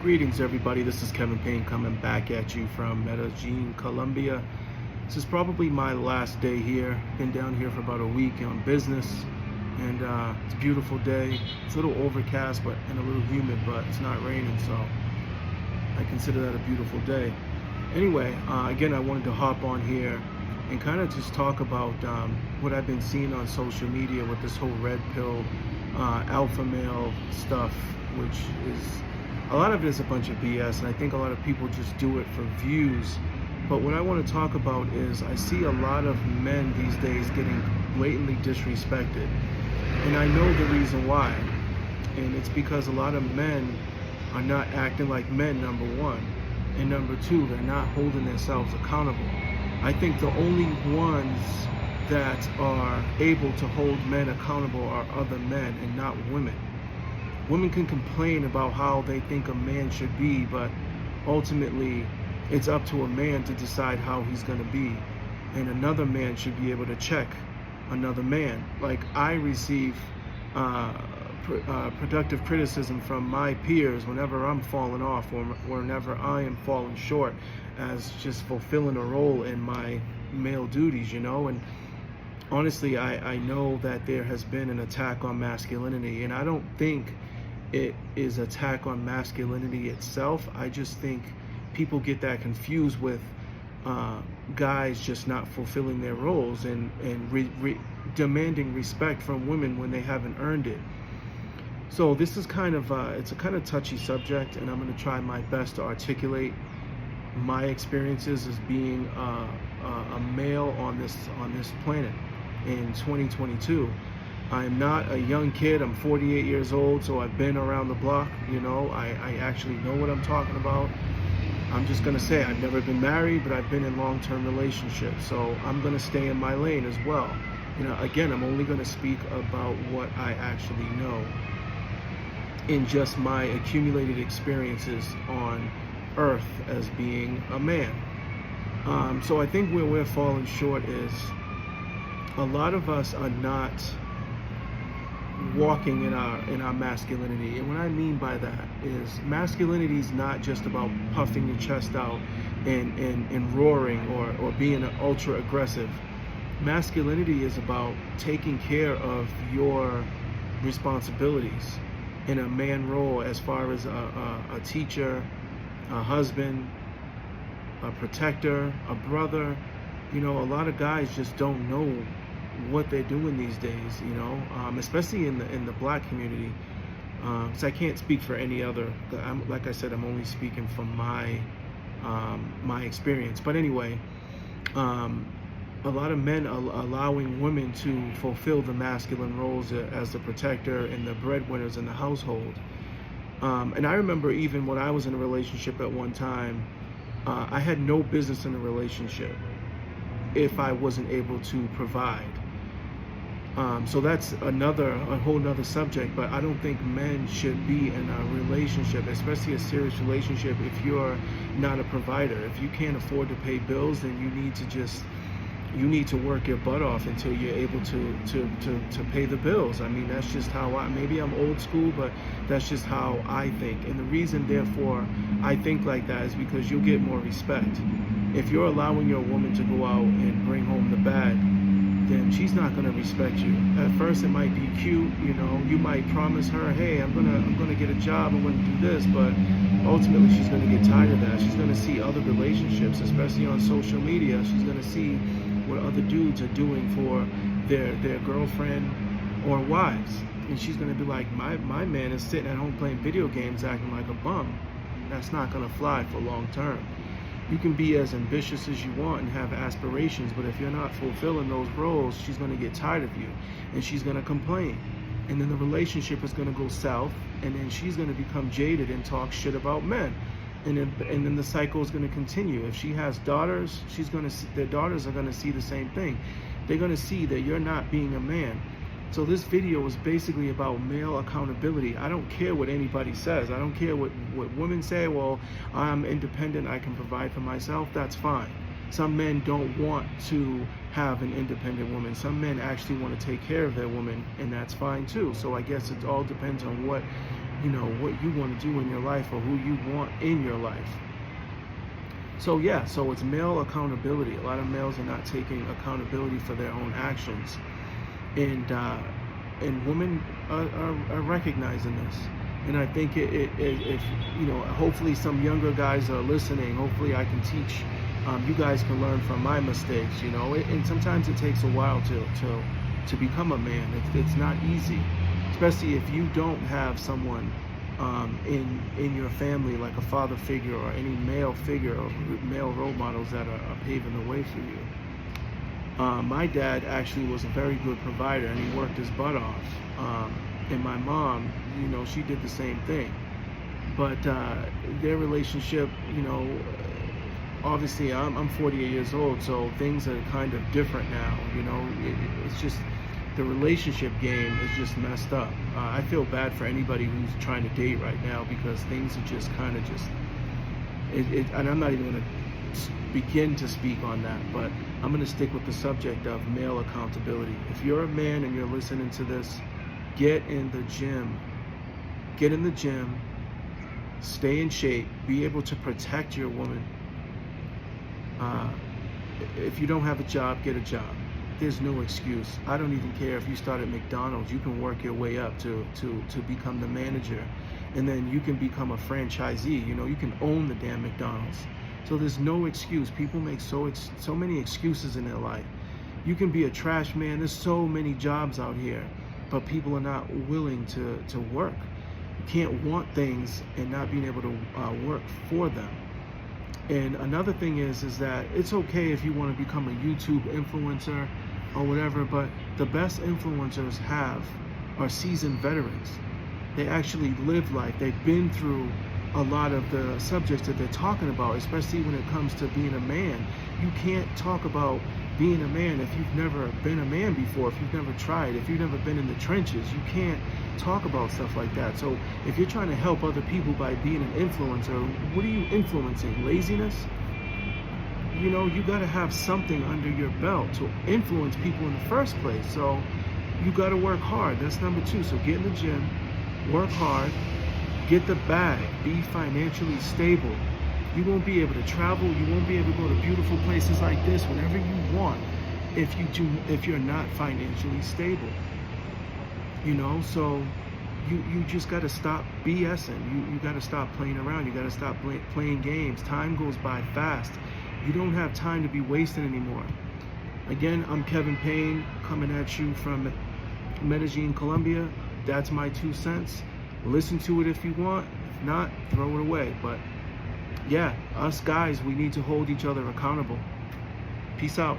Greetings, everybody. This is Kevin Payne coming back at you from Medellin, Colombia. This is probably my last day here. Been down here for about a week on business, and it's a beautiful day. It's a little overcast and a little humid, but it's not raining, so I consider that a beautiful day. Anyway, again, I wanted to hop on here and kind of just talk about what I've been seeing on social media with this whole red pill, alpha male stuff, which is a lot of it is a bunch of BS, and I think a lot of people just do it for views. But what I want to talk about is I see a lot of men these days getting blatantly disrespected, and I know the reason why. And it's because a lot of men are not acting like men, number one, and number two, they're not holding themselves accountable. I think the only ones that are able to hold men accountable are other men and not women. Women can complain about how they think a man should be, but ultimately it's up to a man to decide how he's going to be. And another man should be able to check another man. Like I receive productive criticism from my peers whenever I'm falling off or whenever I am falling short as just fulfilling a role in my male duties, you know. And honestly, I know that there has been an attack on masculinity, and I don't think it is attack on masculinity itself. I just think people get that confused with guys just not fulfilling their roles and demanding respect from women when they haven't earned it. So this is kind of it's a kind of touchy subject, and I'm going to try my best to articulate my experiences as being a male on this planet in 2022. I'm not a young kid. I'm 48 years old, so I've been around the block. You know, I actually know what I'm talking about. I'm just gonna say I've never been married, but I've been in long-term relationships, so I'm gonna stay in my lane as well. You know, again, I'm only gonna speak about what I actually know in just my accumulated experiences on Earth as being a man. So I think where we're falling short is a lot of us are not walking in our masculinity. And what I mean by that is masculinity is not just about puffing your chest out and roaring or being ultra aggressive. Masculinity is about taking care of your responsibilities in a man role, as far as a teacher, a husband, a protector, a brother. You know, a lot of guys just don't know what they're doing these days, you know, especially in the black community. So I can't speak for any other. Like I said, I'm only speaking from my experience. But anyway, a lot of men are allowing women to fulfill the masculine roles as the protector and the breadwinners in the household. And I remember even when I was in a relationship at one time, I had no business in a relationship if I wasn't able to provide. So that's a whole nother subject, but I don't think men should be in a relationship, especially a serious relationship, if you're not a provider. If you can't afford to pay bills, then you need to work your butt off until you're able to pay the bills. I mean, that's just how maybe I'm old school, but that's just how I think. And the reason, therefore, I think like that is because you'll get more respect. If you're allowing your woman to go out and bring home the bag, then she's not going to respect you. At first, it might be cute, you know. You might promise her, hey, I'm gonna get a job, I'm gonna do this, but ultimately she's gonna get tired of that. She's gonna see other relationships, especially on social media. She's gonna see what other dudes are doing for their girlfriend or wives, and she's gonna be like, my man is sitting at home playing video games, acting like a bum. That's not gonna fly for long term. You can be as ambitious as you want and have aspirations, but if you're not fulfilling those roles, she's going to get tired of you and she's going to complain. And then the relationship is going to go south, and then she's going to become jaded and talk shit about men. And then the cycle is going to continue. If she has daughters, their daughters are going to see the same thing. They're going to see that you're not being a man. So this video is basically about male accountability. I don't care what anybody says. I don't care what women say. Well, I'm independent, I can provide for myself. That's fine. Some men don't want to have an independent woman. Some men actually want to take care of their woman, and that's fine too. So I guess it all depends on what what you want to do in your life or who you want in your life. So yeah, so it's male accountability. A lot of males are not taking accountability for their own actions, and women are recognizing this. And I think if hopefully some younger guys are listening. Hopefully I can teach. You guys can learn from my mistakes. And sometimes it takes a while to become a man. It's not easy, especially if you don't have someone in your family like a father figure or any male figure or male role models that are paving the way for you. My dad actually was a very good provider, and he worked his butt off. And my mom, she did the same thing. But their relationship, obviously I'm 48 years old, so things are kind of different now. It's just the relationship game is just messed up. I feel bad for anybody who's trying to date right now, because things are just kind of and I'm not even going to begin to speak on that, but I'm going to stick with the subject of male accountability. If you're a man and you're listening to this, get in the gym. Get in the gym. Stay in shape. Be able to protect your woman. If you don't have a job, get a job. There's no excuse. I don't even care if you start at McDonald's. You can work your way up to become the manager, and then you can become a franchisee. You can own the damn McDonald's. So there's no excuse. People make so many excuses in their life. You can be a trash man. There's so many jobs out here, but people are not willing to work. You can't want things and not being able to work for them. And another thing is that it's okay if you want to become a YouTube influencer or whatever, but the best influencers are seasoned veterans. They actually live life. They've been through a lot of the subjects that they're talking about, especially when it comes to being a man. You can't talk about being a man if you've never been a man before, if you've never tried, if you've never been in the trenches. You can't talk about stuff like that. So if you're trying to help other people by being an influencer, what are you influencing? Laziness? You got to have something under your belt to influence people in the first place. So you got to work hard. That's number 2. So get in the gym, work hard, get the bag, be financially stable. You won't be able to travel. You won't be able to go to beautiful places like this whenever you want if you're not financially stable. So you just got to stop BSing. You got to stop playing around. You got to stop playing games. Time goes by fast. You don't have time to be wasting anymore. Again, I'm Kevin Payne, coming at you from Medellin, Colombia. That's my 2 cents. Listen to it if you want. If not, throw it away. But yeah, us guys, we need to hold each other accountable. Peace out.